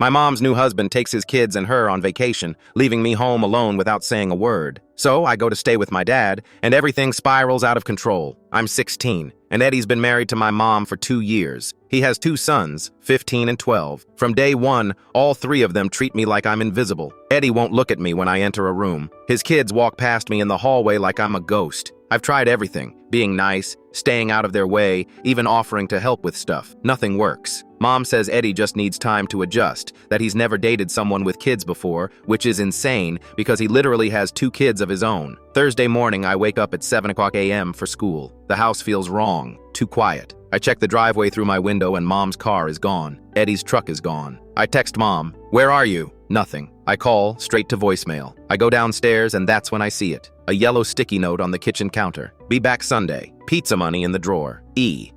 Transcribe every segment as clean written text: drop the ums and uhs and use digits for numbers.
My mom's new husband takes his kids and her on vacation, leaving me home alone without saying a word. So I go to stay with my dad, and everything spirals out of control. I'm 16, and Eddie's been married to my mom for 2 years. He has 2 sons, 15 and 12. From day one, all 3 of them treat me like I'm invisible. Eddie won't look at me when I enter a room. His kids walk past me in the hallway like I'm a ghost. I've tried everything, being nice, staying out of their way, even offering to help with stuff. Nothing works. Mom says Eddie just needs time to adjust, that he's never dated someone with kids before, which is insane because he literally has 2 kids of his own. Thursday morning, I wake up at 7 a.m. for school. The house feels wrong, too quiet. I check the driveway through my window and Mom's car is gone. Eddie's truck is gone. I text Mom, "Where are you?" Nothing. I call, straight to voicemail. I go downstairs and that's when I see it. A yellow sticky note on the kitchen counter. "Be back Sunday." Pizza money in the drawer.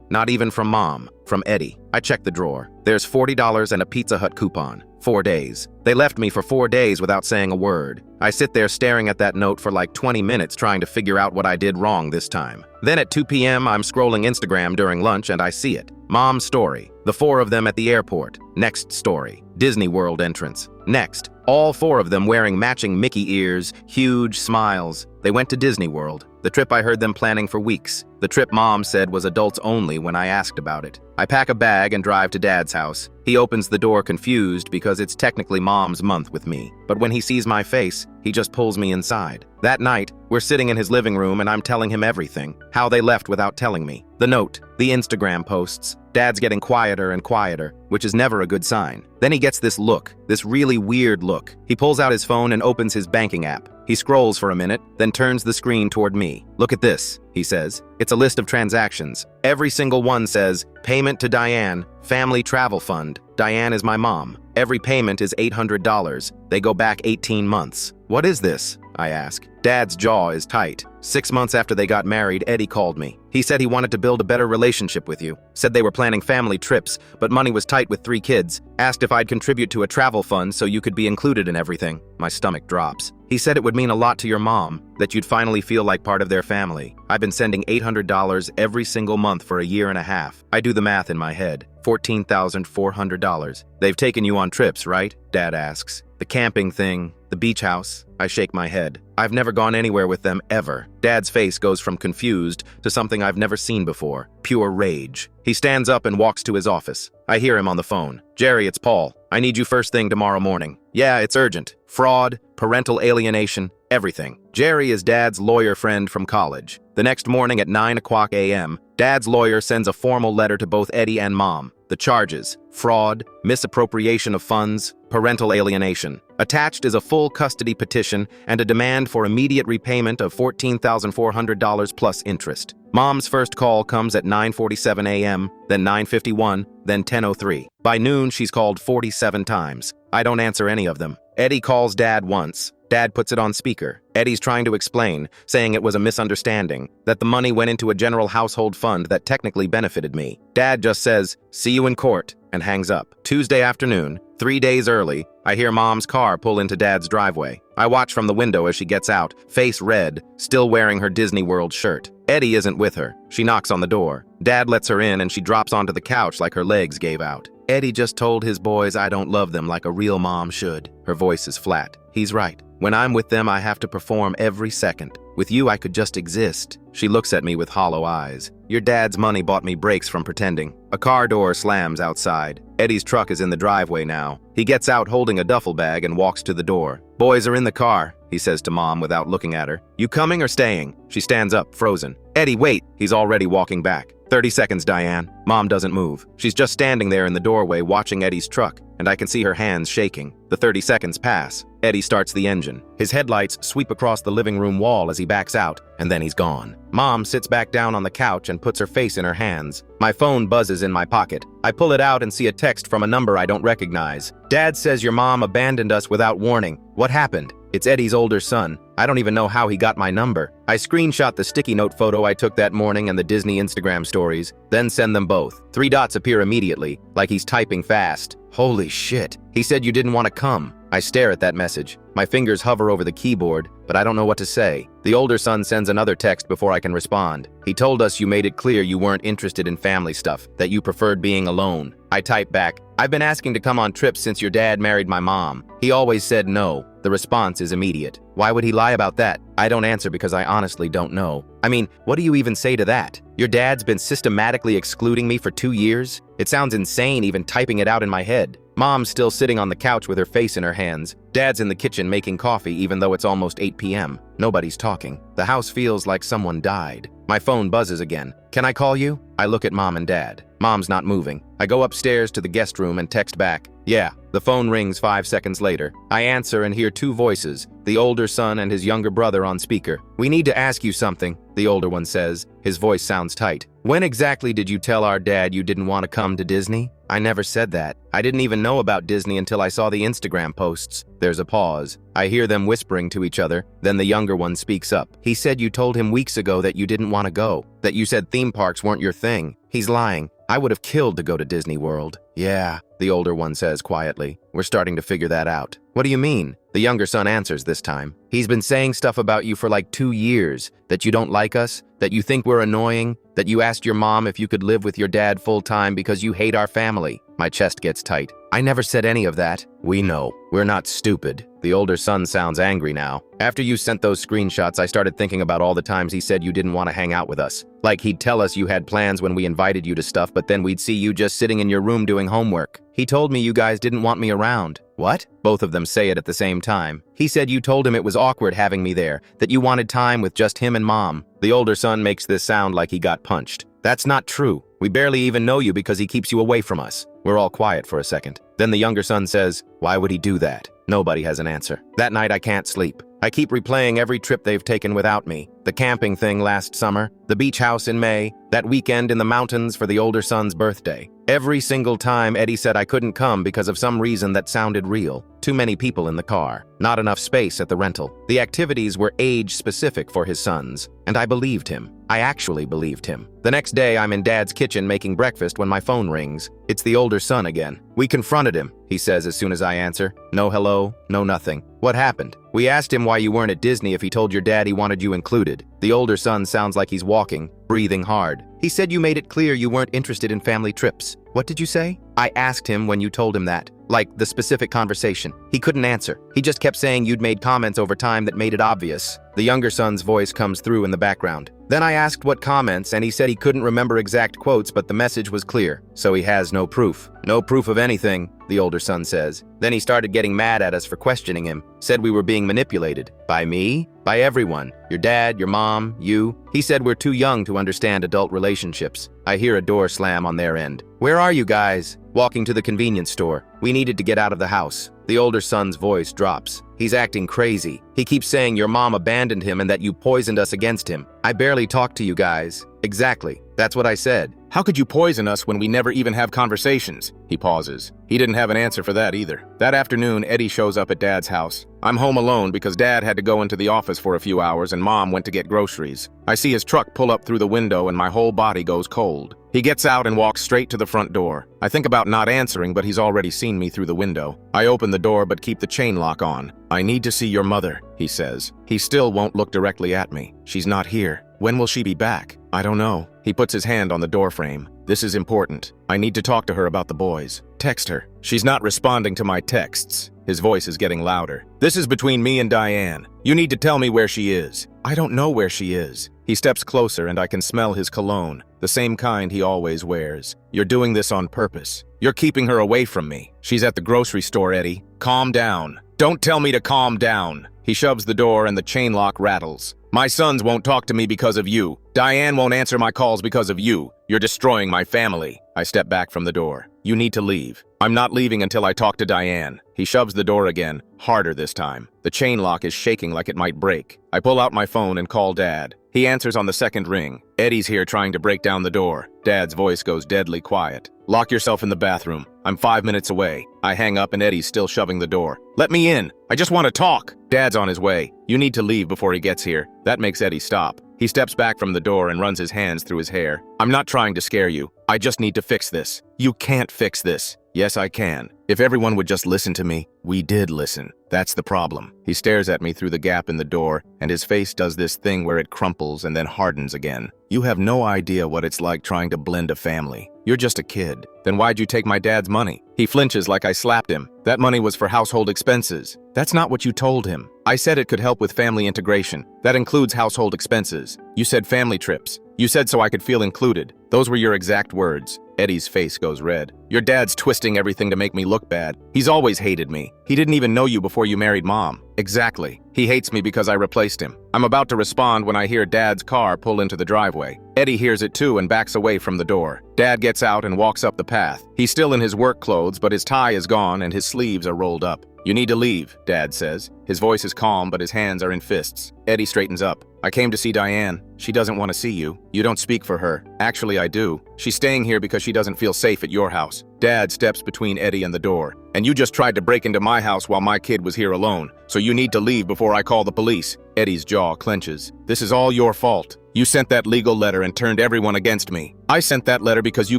Not even from Mom, from Eddie. I check the drawer. There's $40 and a Pizza Hut coupon. 4 days. They left me for 4 days without saying a word. I sit there staring at that note for like 20 minutes trying to figure out what I did wrong this time. Then at 2 p.m. I'm scrolling Instagram during lunch and I see it. Mom's story. The 4 of them at the airport. Next story. Disney World entrance. Next. All 4 of them wearing matching Mickey ears, huge smiles. They went to Disney World. The trip I heard them planning for weeks. The trip Mom said was adults only when I asked about it. I pack a bag and drive to Dad's house. He opens the door confused because it's technically Mom's month with me. But when he sees my face, he just pulls me inside. That night, we're sitting in his living room and I'm telling him everything. How they left without telling me. The note, the Instagram posts. Dad's getting quieter and quieter, which is never a good sign. Then he gets this look, this really weird look. He pulls out his phone and opens his banking app. He scrolls for a minute, then turns the screen toward me. "Look at this," he says. It's a list of transactions. Every single one says, "Payment to Diane, Family Travel Fund. Diane is my mom. Every payment is $800. They go back 18 months. What is this?" I ask. Dad's jaw is tight. 6 months after they got married, Eddie called me. He said he wanted to build a better relationship with you. Said they were planning family trips, but money was tight with 3 kids. Asked if I'd contribute to a travel fund so you could be included in everything. My stomach drops. He said it would mean a lot to your mom, that you'd finally feel like part of their family. I've been sending $800 every single month for a year and a half. I do the math in my head. $14,400. They've taken you on trips, right? Dad asks. The camping thing, the beach house. I shake my head. I've never gone anywhere with them ever. Dad's face goes from confused to something I've never seen before. Pure rage. He stands up and walks to his office. I hear him on the phone. "Jerry, it's Paul. I need you first thing tomorrow morning." "Yeah, it's urgent. Fraud, parental alienation, everything." Jerry is Dad's lawyer friend from college. The next morning at 9 a.m., Dad's lawyer sends a formal letter to both Eddie and Mom. The charges: fraud, misappropriation of funds, parental alienation. Attached is a full custody petition and a demand for immediate repayment of $14,400 plus interest. Mom's first call comes at 9:47 a.m., then 9:51, then 10:03. By noon, she's called 47 times. I don't answer any of them. Eddie calls Dad once. Dad puts it on speaker. Eddie's trying to explain, saying it was a misunderstanding, that the money went into a general household fund that technically benefited me. Dad just says, "See you in court," and hangs up. Tuesday afternoon, 3 days early, I hear Mom's car pull into Dad's driveway. I watch from the window as she gets out, face red, still wearing her Disney World shirt. Eddie isn't with her. She knocks on the door. Dad lets her in and she drops onto the couch like her legs gave out. "Eddie just told his boys I don't love them like a real mom should." Her voice is flat. He's right. When I'm with them, I have to perform every second. With you, I could just exist. She looks at me with hollow eyes. Your dad's money bought me breaks from pretending. A car door slams outside. Eddie's truck is in the driveway now. He gets out holding a duffel bag and walks to the door. "Boys are in the car," he says to Mom without looking at her. "You coming or staying?" She stands up, frozen. "Eddie, wait." He's already walking back. 30 seconds, Diane." Mom doesn't move. She's just standing there in the doorway watching Eddie's truck, and I can see her hands shaking. The 30 seconds pass. Eddie starts the engine. His headlights sweep across the living room wall as he backs out, and then he's gone. Mom sits back down on the couch and puts her face in her hands. My phone buzzes in my pocket. I pull it out and see a text from a number I don't recognize. "Dad says your mom abandoned us without warning. What happened?" It's Eddie's older son. I don't even know how he got my number. I screenshot the sticky note photo I took that morning and the Disney Instagram stories, then send them both. 3 dots appear immediately, like he's typing fast. Holy shit. He said you didn't want to come. I stare at that message. My fingers hover over the keyboard, but I don't know what to say. The older son sends another text before I can respond. He told us you made it clear you weren't interested in family stuff, that you preferred being alone. I type back, I've been asking to come on trips since your dad married my mom. He always said no. The response is immediate. Why would he lie about that? I don't answer because I honestly don't know. I mean, what do you even say to that? Your dad's been systematically excluding me for 2 years? It sounds insane even typing it out in my head. Mom's still sitting on the couch with her face in her hands. Dad's in the kitchen making coffee even though it's almost 8 p.m. Nobody's talking. The house feels like someone died. My phone buzzes again. Can I call you? I look at Mom and Dad. Mom's not moving. I go upstairs to the guest room and text back. Yeah. The phone rings 5 seconds later. I answer and hear 2 voices, the older son and his younger brother on speaker. We need to ask you something, the older one says. His voice sounds tight. When exactly did you tell our dad you didn't want to come to Disney? I never said that. I didn't even know about Disney until I saw the Instagram posts. There's a pause. I hear them whispering to each other. Then the younger one speaks up. He said you told him weeks ago that you didn't want to go, that you said theme parks weren't your thing. He's lying. I would have killed to go to Disney World. Yeah, the older one says quietly. We're starting to figure that out. What do you mean? The younger son answers this time. He's been saying stuff about you for like 2 years, that you don't like us, that you think we're annoying, that you asked your mom if you could live with your dad full-time because you hate our family. My chest gets tight. I never said any of that. We know. We're not stupid. The older son sounds angry now. After you sent those screenshots, I started thinking about all the times he said you didn't want to hang out with us. Like he'd tell us you had plans when we invited you to stuff, but then we'd see you just sitting in your room doing homework. He told me you guys didn't want me around. What? Both of them say it at the same time. He said you told him it was awkward having me there, that you wanted time with just him and Mom. The older son makes this sound like he got punched. That's not true. We barely even know you because he keeps you away from us. We're all quiet for a second. Then the younger son says, why would he do that? Nobody has an answer. That night I can't sleep. I keep replaying every trip they've taken without me. The camping thing last summer, the beach house in May, that weekend in the mountains for the older son's birthday. Every single time Eddie said I couldn't come because of some reason that sounded real. Too many people in the car. Not enough space at the rental. The activities were age-specific for his sons. And I believed him. I actually believed him. The next day, I'm in Dad's kitchen making breakfast when my phone rings. It's the older son again. We confronted him, he says as soon as I answer. No hello, no nothing. What happened? We asked him why you weren't at Disney if he told your dad he wanted you included. The older son sounds like he's walking, breathing hard. He said you made it clear you weren't interested in family trips. What did you say? I asked him when you told him that. Like, the specific conversation. He couldn't answer. He just kept saying you'd made comments over time that made it obvious. The younger son's voice comes through in the background. Then I asked what comments, and he said he couldn't remember exact quotes, but the message was clear. So he has no proof. No proof of anything, the older son says. Then he started getting mad at us for questioning him. Said we were being manipulated. By me? By everyone. Your dad, your mom, you. He said we're too young to understand adult relationships. I hear a door slam on their end. Where are you guys? Walking to the convenience store. We needed to get out of the house. The older son's voice drops. He's acting crazy. He keeps saying your mom abandoned him and that you poisoned us against him. I barely talked to you guys. Exactly. That's what I said. How could you poison us when we never even have conversations? He pauses. He didn't have an answer for that either. That afternoon, Eddie shows up at Dad's house. I'm home alone because Dad had to go into the office for a few hours and Mom went to get groceries. I see his truck pull up through the window and my whole body goes cold. He gets out and walks straight to the front door. I think about not answering, but he's already seen me through the window. I open the door but keep the chain lock on. I need to see your mother, he says. He still won't look directly at me. She's not here. When will she be back? I don't know. He puts his hand on the doorframe. This is important. I need to talk to her about the boys. Text her. She's not responding to my texts. His voice is getting louder. This is between me and Diane. You need to tell me where she is. I don't know where she is. He steps closer and I can smell his cologne, the same kind he always wears. You're doing this on purpose. You're keeping her away from me. She's at the grocery store, Eddie. Calm down. Don't tell me to calm down. He shoves the door and the chain lock rattles. My sons won't talk to me because of you. Diane won't answer my calls because of you. You're destroying my family. I step back from the door. You need to leave. I'm not leaving until I talk to Diane. He shoves the door again, harder this time. The chain lock is shaking like it might break. I pull out my phone and call Dad. He answers on the second ring. Eddie's here trying to break down the door. Dad's voice goes deadly quiet. Lock yourself in the bathroom. I'm 5 minutes away. I hang up and Eddie's still shoving the door. Let me in. I just want to talk. Dad's on his way. You need to leave before he gets here. That makes Eddie stop. He steps back from the door and runs his hands through his hair. I'm not trying to scare you. I just need to fix this. You can't fix this. Yes, I can. If everyone would just listen to me. We did listen. That's the problem. He stares at me through the gap in the door, and his face does this thing where it crumples and then hardens again. You have no idea what it's like trying to blend a family. You're just a kid. Then why'd you take my dad's money? He flinches like I slapped him. That money was for household expenses. That's not what you told him. I said it could help with family integration. That includes household expenses. You said family trips. You said so I could feel included. Those were your exact words. Eddie's face goes red. Your dad's twisting everything to make me look bad. He's always hated me. He didn't even know you before you married Mom. Exactly. He hates me because I replaced him. I'm about to respond when I hear Dad's car pull into the driveway. Eddie hears it too and backs away from the door. Dad gets out and walks up the path. He's still in his work clothes, but his tie is gone and his sleeves are rolled up. You need to leave, Dad says. His voice is calm, but his hands are in fists. Eddie straightens up. I came to see Diane. She doesn't want to see you. You don't speak for her. Actually, I do. She's staying here because she doesn't feel safe at your house. Dad steps between Eddie and the door. And you just tried to break into my house while my kid was here alone. So you need to leave before I call the police. Eddie's jaw clenches. This is all your fault. You sent that legal letter and turned everyone against me. I sent that letter because you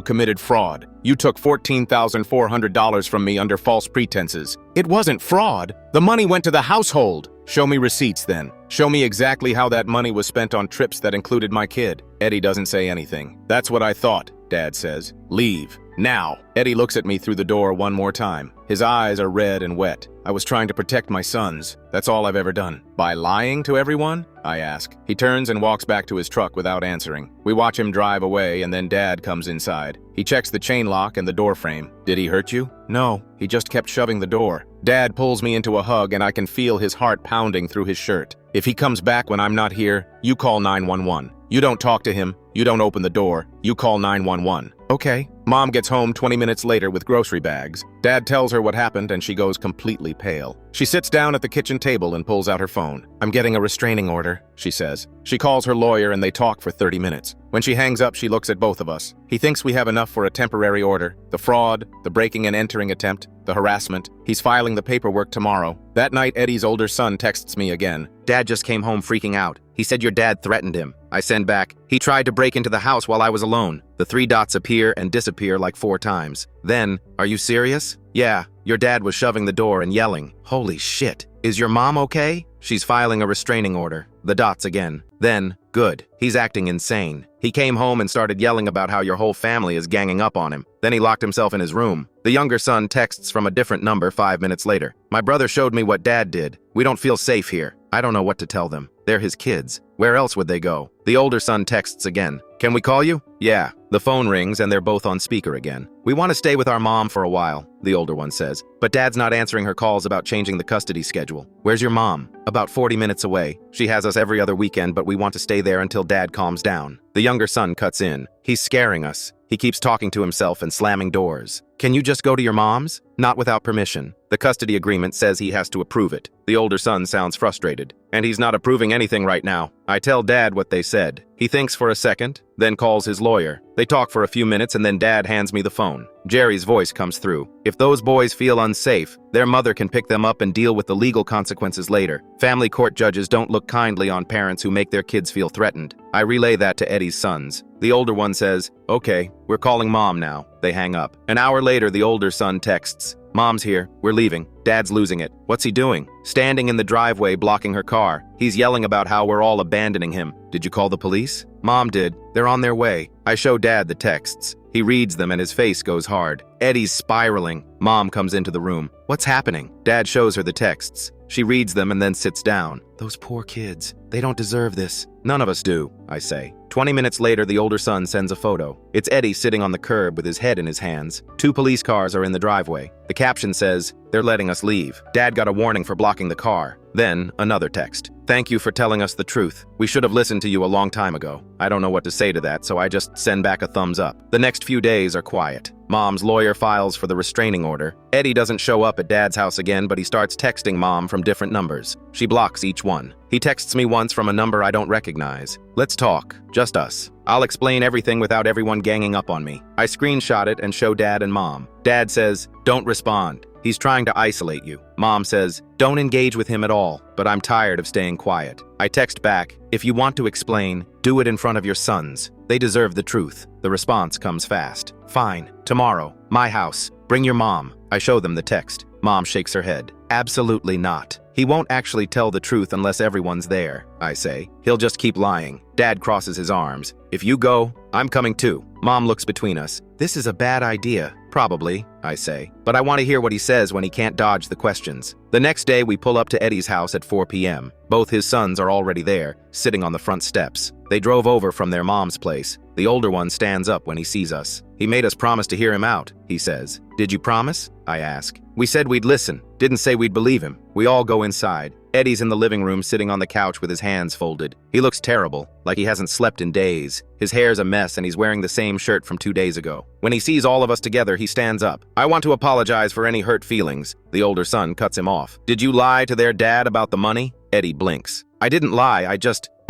committed fraud. You took $14,400 from me under false pretenses. It wasn't fraud. The money went to the household. Show me receipts then. Show me exactly how that money was spent on trips that included my kid. Eddie doesn't say anything. That's what I thought, Dad says. Leave. Now. Eddie looks at me through the door one more time. His eyes are red and wet. I was trying to protect my sons. That's all I've ever done. By lying to everyone? I ask. He turns and walks back to his truck without answering. We watch him drive away and then Dad comes inside. He checks the chain lock and the door frame. Did he hurt you? No, he just kept shoving the door. Dad pulls me into a hug and I can feel his heart pounding through his shirt. If he comes back when I'm not here, you call 911. You don't talk to him. You don't open the door. You call 911. Okay. Mom gets home 20 minutes later with grocery bags. Dad tells her what happened and she goes completely pale. She sits down at the kitchen table and pulls out her phone. I'm getting a restraining order, she says. She calls her lawyer and they talk for 30 minutes. When she hangs up, she looks at both of us. He thinks we have enough for a temporary order. The fraud, the breaking and entering attempt, the harassment. He's filing the paperwork tomorrow. That night, Eddie's older son texts me again. Dad just came home freaking out. He said your dad threatened him. I send back, he tried to break into the house while I was alone. The 3 dots appear and disappear like 4 times. Then, are you serious? Yeah, your dad was shoving the door and yelling. Holy shit. Is your mom okay? She's filing a restraining order. The dots again. Then, good. He's acting insane. He came home and started yelling about how your whole family is ganging up on him. Then he locked himself in his room. The younger son texts from a different number 5 minutes later. My brother showed me what Dad did. We don't feel safe here. I don't know what to tell them. They're his kids. Where else would they go? The older son texts again. Can we call you? Yeah. The phone rings and they're both on speaker again. We want to stay with our mom for a while, the older one says. But Dad's not answering her calls about changing the custody schedule. Where's your mom? About 40 minutes away. She has us every other weekend, but we want to stay there until Dad calms down. The younger son cuts in. He's scaring us. He keeps talking to himself and slamming doors. Can you just go to your mom's? Not without permission. The custody agreement says he has to approve it. The older son sounds frustrated. And he's not approving anything right now. I tell Dad what they said. He thinks for a second, then calls his lawyer. They talk for a few minutes and then Dad hands me the phone. Jerry's voice comes through. If those boys feel unsafe, their mother can pick them up and deal with the legal consequences later. Family court judges don't look kindly on parents who make their kids feel threatened. I relay that to Eddie's sons. The older one says, okay, we're calling Mom now. They hang up. An hour later, the older son texts, Mom's here. We're leaving. Dad's losing it. What's he doing? Standing in the driveway blocking her car. He's yelling about how we're all abandoning him. Did you call the police? Mom did. They're on their way. I show Dad the texts. He reads them and his face goes hard. Eddie's spiraling. Mom comes into the room. What's happening? Dad shows her the texts. She reads them and then sits down. Those poor kids. They don't deserve this. None of us do, I say. 20 minutes later, the older son sends a photo. It's Eddie sitting on the curb with his head in his hands. 2 police cars are in the driveway. The caption says, they're letting us leave. Dad got a warning for blocking the car. Then, another text. Thank you for telling us the truth. We should have listened to you a long time ago. I don't know what to say to that, so I just send back a thumbs up. The next few days are quiet. Mom's lawyer files for the restraining order. Eddie doesn't show up at Dad's house again, but he starts texting Mom from different numbers. She blocks each one. He texts me once from a number I don't recognize. Let's talk. Just us. I'll explain everything without everyone ganging up on me. I screenshot it and show Dad and Mom. Dad says, don't respond. He's trying to isolate you. Mom says, don't engage with him at all, but I'm tired of staying quiet. I text back, if you want to explain, do it in front of your sons. They deserve the truth. The response comes fast. Fine. Tomorrow. My house. Bring your mom. I show them the text. Mom shakes her head. Absolutely not. He won't actually tell the truth unless everyone's there, I say. He'll just keep lying. Dad crosses his arms. If you go, I'm coming too. Mom looks between us. This is a bad idea. Probably, I say. But I want to hear what he says when he can't dodge the questions. The next day, we pull up to Eddie's house at 4 p.m. Both his sons are already there, sitting on the front steps. They drove over from their mom's place. The older one stands up when he sees us. He made us promise to hear him out, he says. Did you promise? I ask. We said we'd listen. Didn't say we'd believe him. We all go inside. Eddie's in the living room sitting on the couch with his hands folded. He looks terrible, like he hasn't slept in days. His hair's a mess and he's wearing the same shirt from 2 days ago. When he sees all of us together, he stands up. I want to apologize for any hurt feelings. The older son cuts him off. Did you lie to their dad about the money? Eddie blinks. I didn't lie,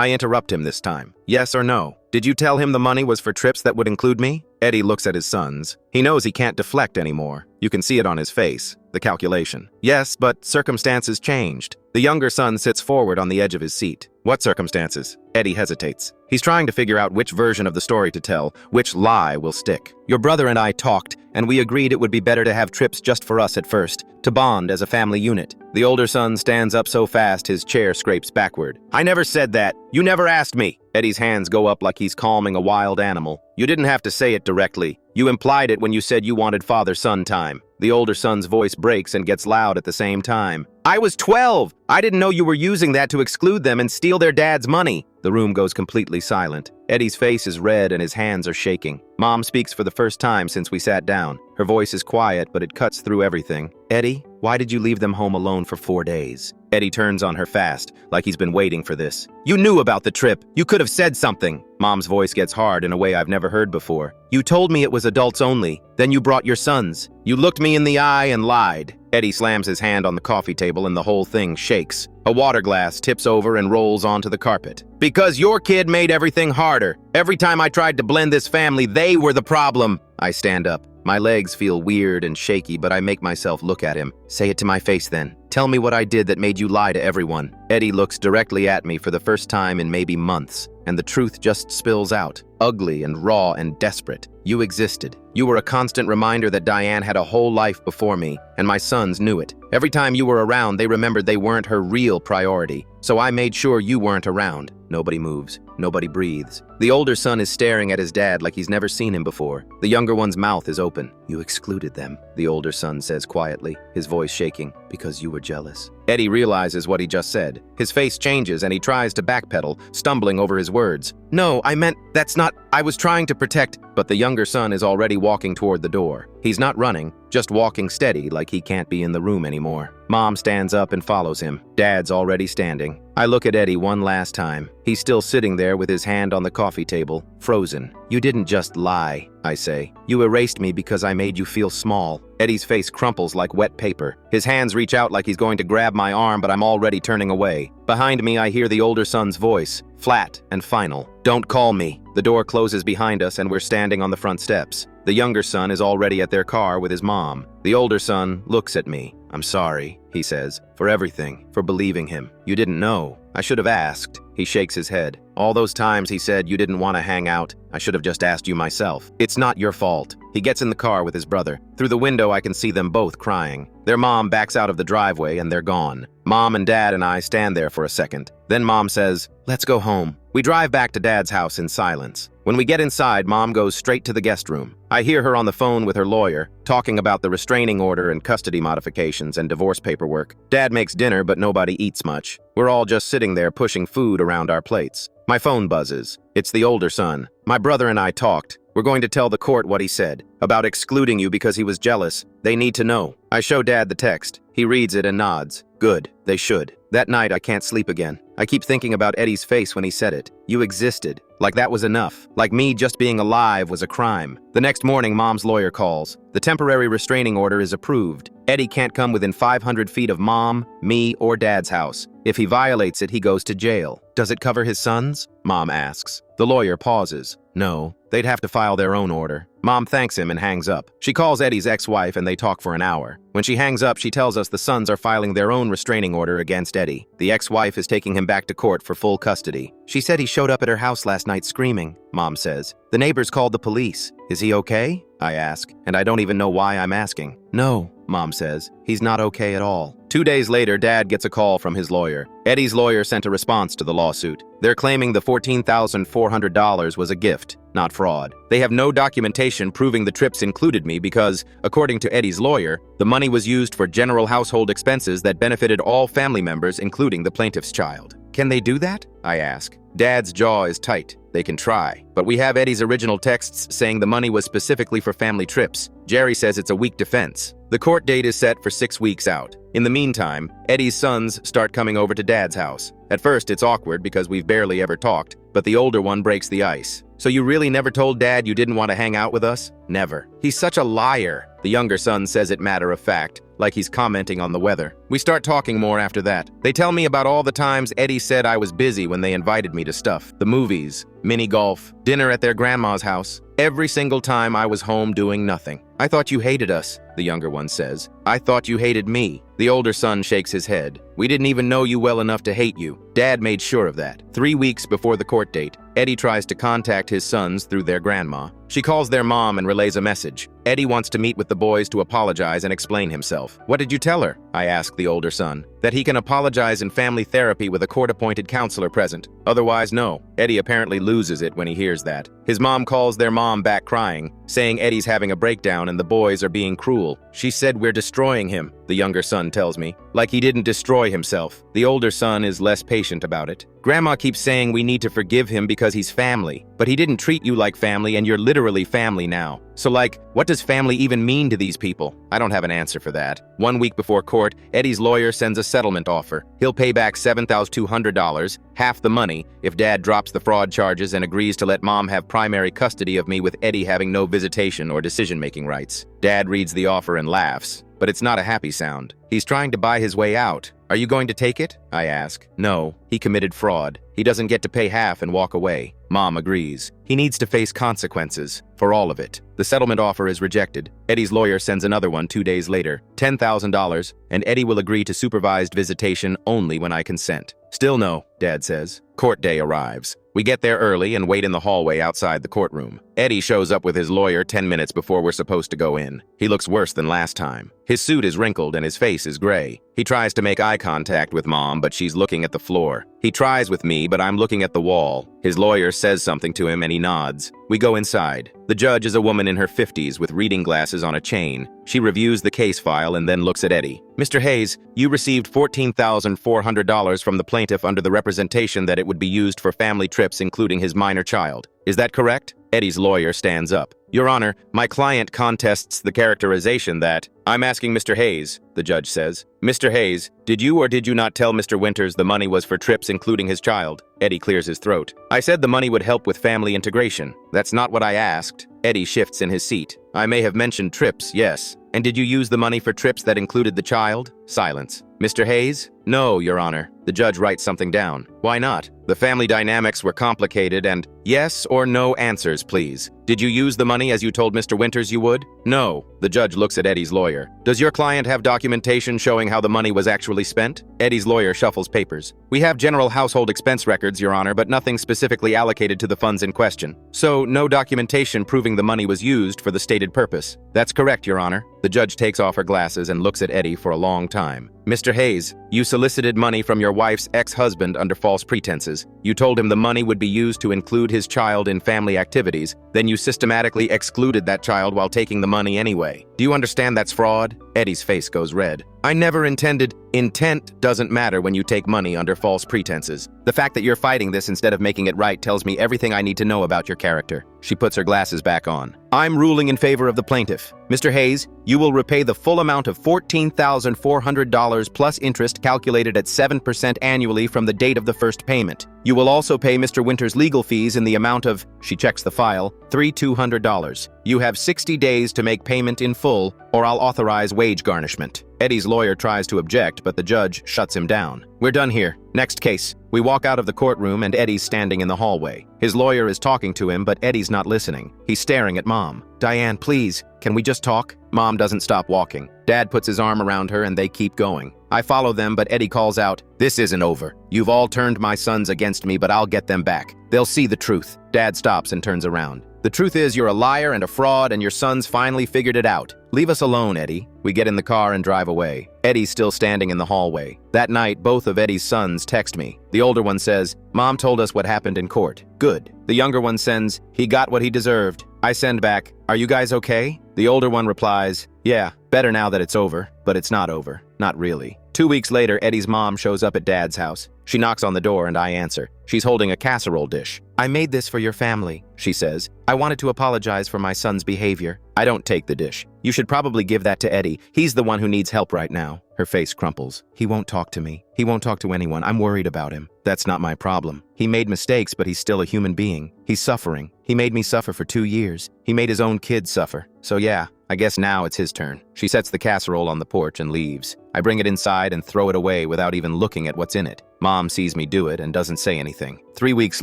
I interrupt him this time. Yes or no? Did you tell him the money was for trips that would include me? Eddie looks at his sons. He knows he can't deflect anymore. You can see it on his face, the calculation. Yes, but circumstances changed. The younger son sits forward on the edge of his seat. What circumstances? Eddie hesitates. He's trying to figure out which version of the story to tell, which lie will stick. Your brother and I talked, and we agreed it would be better to have trips just for us at first, to bond as a family unit. The older son stands up so fast his chair scrapes backward. I never said that. You never asked me. Eddie's hands go up like he's calming a wild animal. You didn't have to say it directly. You implied it when you said you wanted father-son time. The older son's voice breaks and gets loud at the same time. I was 12! I didn't know you were using that to exclude them and steal their dad's money. The room goes completely silent. Eddie's face is red and his hands are shaking. Mom speaks for the first time since we sat down. Her voice is quiet, but it cuts through everything. Eddie, why did you leave them home alone for 4 days? Eddie turns on her fast, like he's been waiting for this. You knew about the trip. You could have said something. Mom's voice gets hard in a way I've never heard before. You told me it was adults only. Then you brought your sons. You looked me in the eye and lied. Eddie slams his hand on the coffee table and the whole thing shakes. A water glass tips over and rolls onto the carpet. Because your kid made everything harder. Every time I tried to blend this family, they were the problem. I stand up. My legs feel weird and shaky, but I make myself look at him. Say it to my face then. Tell me what I did that made you lie to everyone. Eddie looks directly at me for the first time in maybe months, and the truth just spills out. Ugly and raw and desperate. You existed. You were a constant reminder that Diane had a whole life before me, and my sons knew it. Every time you were around, they remembered they weren't her real priority. So I made sure you weren't around. Nobody moves. Nobody breathes. The older son is staring at his dad like he's never seen him before. The younger one's mouth is open. You excluded them, the older son says quietly, his voice shaking, because you were jealous. Eddie realizes what he just said. His face changes and he tries to backpedal, stumbling over his words. No, I meant, that's not, I was trying to protect, but the younger son is already walking toward the door. He's not running, just walking steady like he can't be in the room anymore. Mom stands up and follows him. Dad's already standing. I look at Eddie one last time. He's still sitting there with his hand on the coffee table, frozen. You didn't just lie, I say. You erased me because I made you feel small. Eddie's face crumples like wet paper. His hands reach out like he's going to grab my arm, but I'm already turning away. Behind me, I hear the older son's voice, flat and final. Don't call me. The door closes behind us and we're standing on the front steps. The younger son is already at their car with his mom. The older son looks at me. I'm sorry, he says, for everything, for believing him. You didn't know. I should have asked. He shakes his head. All those times he said you didn't want to hang out, I should have just asked you myself. It's not your fault. He gets in the car with his brother. Through the window, I can see them both crying. Their mom backs out of the driveway and they're gone. Mom and Dad and I stand there for a second. Then Mom says, let's go home. We drive back to Dad's house in silence. When we get inside, Mom goes straight to the guest room. I hear her on the phone with her lawyer, talking about the restraining order and custody modifications and divorce paperwork. Dad makes dinner, but nobody eats much. We're all just sitting there pushing food around our plates. My phone buzzes. It's the older son. My brother and I talked. We're going to tell the court what he said, about excluding you because he was jealous. They need to know. I show Dad the text. He reads it and nods. Good, they should. That night, I can't sleep again. I keep thinking about Eddie's face when he said it. You existed. Like that was enough. Like me just being alive was a crime. The next morning, Mom's lawyer calls. The temporary restraining order is approved. Eddie can't come within 500 feet of Mom, me, or Dad's house. If he violates it, he goes to jail. Does it cover his sons? Mom asks. The lawyer pauses. No, they'd have to file their own order. Mom thanks him and hangs up. She calls Eddie's ex-wife and they talk for an hour. When When she hangs up, she tells us the sons are filing their own restraining order against Eddie. The ex-wife is taking him back to court for full custody. She said he showed up at her house last night screaming, Mom says. The neighbors called the police. Is he okay? I ask, and I don't even know why I'm asking. No, Mom says. He's not okay at all. 2 days later, Dad gets a call from his lawyer. Eddie's lawyer sent a response to the lawsuit. They're claiming the $14,400 was a gift, not fraud. They have no documentation proving the trips included me because, according to Eddie's lawyer, the money was used for general household expenses that benefited all family members, including the plaintiff's child. Can they do that? I ask. Dad's jaw is tight. They can try. But we have Eddie's original texts saying the money was specifically for family trips. Jerry says it's a weak defense. The court date is set for 6 weeks out. In the meantime, Eddie's sons start coming over to Dad's house. At first, it's awkward because we've barely ever talked, but the older one breaks the ice. So you really never told Dad you didn't want to hang out with us? Never. He's such a liar. The younger son says it matter of fact, like he's commenting on the weather. We start talking more after that. They tell me about all the times Eddie said I was busy when they invited me to stuff. The movies, mini golf, dinner at their grandma's house. Every single time I was home doing nothing. I thought you hated us, the younger one says. I thought you hated me. The older son shakes his head. We didn't even know you well enough to hate you. Dad made sure of that. 3 weeks before the court date, Eddie tries to contact his sons through their grandma. She calls their mom and relays a message. Eddie wants to meet with the boys to apologize and explain himself. What did you tell her? I ask the older son. That he can apologize in family therapy with a court-appointed counselor present. Otherwise, no. Eddie apparently loses it when he hears that. His mom calls their mom back crying, saying Eddie's having a breakdown and the boys are being cruel. She said we're destroying him, the younger son tells me. Like he didn't destroy himself. The older son is less patient about it. Grandma keeps saying we need to forgive him because he's family. But he didn't treat you like family and you're literally family now. So like, what does family even mean to these people? I don't have an answer for that. 1 week before court, Eddie's lawyer sends a settlement offer. He'll pay back $7,200, half the money, if Dad drops the fraud charges and agrees to let Mom have primary custody of me with Eddie having no visitation or decision-making rights. Dad reads the offer and laughs, but it's not a happy sound. He's trying to buy his way out. Are you going to take it? I ask. No, he committed fraud. He doesn't get to pay half and walk away. Mom agrees. He needs to face consequences for all of it. The settlement offer is rejected. Eddie's lawyer sends another one 2 days later, $10,000, and Eddie will agree to supervised visitation only when I consent. Still no, Dad says. Court day arrives. We get there early and wait in the hallway outside the courtroom. Eddie shows up with his lawyer 10 minutes before we're supposed to go in. He looks worse than last time. His suit is wrinkled and his face is gray. He tries to make eye contact with Mom, but she's looking at the floor. He tries with me, but I'm looking at the wall. His lawyer says something to him and he nods. We go inside. The judge is a woman in her 50s with reading glasses on a chain. She reviews the case file and then looks at Eddie. Mr. Hayes, you received $14,400 from the plaintiff under the representation that it would be used for family trips including his minor child. Is that correct? Eddie's lawyer stands up. Your Honor, my client contests the characterization that... I'm asking Mr. Hayes, the judge says. Mr. Hayes, did you or did you not tell Mr. Winters the money was for trips including his child? Eddie clears his throat. I said the money would help with family integration. That's not what I asked. Eddie shifts in his seat. I may have mentioned trips, yes. And did you use the money for trips that included the child? Silence. Mr. Hayes? No, Your Honor. The judge writes something down. Why not? The family dynamics were complicated and... Yes or no answers, please. Did you use the money as you told Mr. Winters you would? No. The judge looks at Eddie's lawyer. Does your client have documentation showing how the money was actually spent? Eddie's lawyer shuffles papers. We have general household expense records, Your Honor, but nothing specifically allocated to the funds in question. So, no documentation proving the money was used for the stated purpose. That's correct, Your Honor. The judge takes off her glasses and looks at Eddie for a long time. Mr. Hayes, you solicited money from your wife's ex-husband under false pretenses. You told him the money would be used to include his child in family activities, then you systematically excluded that child while taking the money anyway. Do you understand that's fraud? Eddie's face goes red. I never intended... Intent doesn't matter when you take money under false pretenses. The fact that you're fighting this instead of making it right tells me everything I need to know about your character. She puts her glasses back on. I'm ruling in favor of the plaintiff. Mr. Hayes, you will repay the full amount of $14,400 plus interest calculated at 7% annually from the date of the first payment. You will also pay Mr. Winters' legal fees in the amount of, she checks the file, $3,200. You have 60 days to make payment in full, or or I'll authorize wage garnishment. Eddie's lawyer tries to object, but the judge shuts him down. We're done here. Next case. We walk out of the courtroom and Eddie's standing in the hallway. His lawyer is talking to him, but Eddie's not listening. He's staring at Mom. Diane, please, can we just talk? Mom doesn't stop walking. Dad puts his arm around her and they keep going. I follow them, but Eddie calls out, "This isn't over. You've all turned my sons against me, but I'll get them back. They'll see the truth." Dad stops and turns around. "The truth is you're a liar and a fraud and your sons finally figured it out. Leave us alone, Eddie." We get in the car and drive away. Eddie's still standing in the hallway. That night, both of Eddie's sons text me. The older one says, "Mom told us what happened in court. Good." The younger one sends, "He got what he deserved." I send back, "Are you guys okay?" The older one replies, "Yeah, better now that it's over." But it's not over. Not really. 2 weeks later, Eddie's mom shows up at Dad's house. She knocks on the door and I answer. She's holding a casserole dish. "I made this for your family," she says. "I wanted to apologize for my son's behavior." I don't take the dish. "You should probably give that to Eddie. He's the one who needs help right now." Her face crumples. "He won't talk to me. He won't talk to anyone. I'm worried about him." That's not my problem. He made mistakes, but he's still a human being. He's suffering. He made me suffer for 2 years. He made his own kids suffer. So yeah, I guess now it's his turn. She sets the casserole on the porch and leaves. I bring it inside and throw it away without even looking at what's in it. Mom sees me do it and doesn't say anything. 3 weeks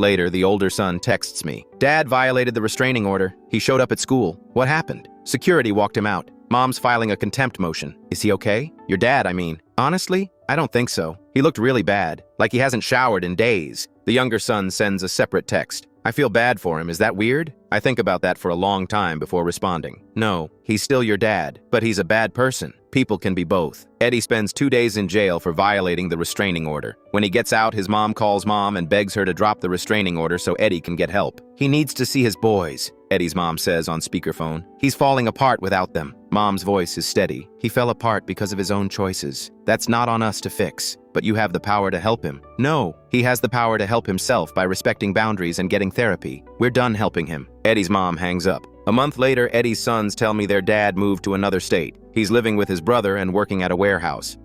later, the older son texts me. "Dad violated the restraining order. He showed up at school. What happened?" "Security walked him out. Mom's filing a contempt motion." "Is he okay?" "Your dad, I mean." "Honestly, I don't think so. He looked really bad, like he hasn't showered in days." The younger son sends a separate text. "I feel bad for him. Is that weird?" I think about that for a long time before responding. "No, he's still your dad, but he's a bad person. People can be both." Eddie spends 2 days in jail for violating the restraining order. When he gets out, his mom calls Mom and begs her to drop the restraining order so Eddie can get help. "He needs to see his boys," Eddie's mom says on speakerphone. "He's falling apart without them." Mom's voice is steady. "He fell apart because of his own choices. That's not on us to fix. But you have the power to help him." "No, he has the power to help himself by respecting boundaries and getting therapy. We're done helping him." Eddie's mom hangs up. A month later, Eddie's sons tell me their dad moved to another state. He's living with his brother and working at a warehouse.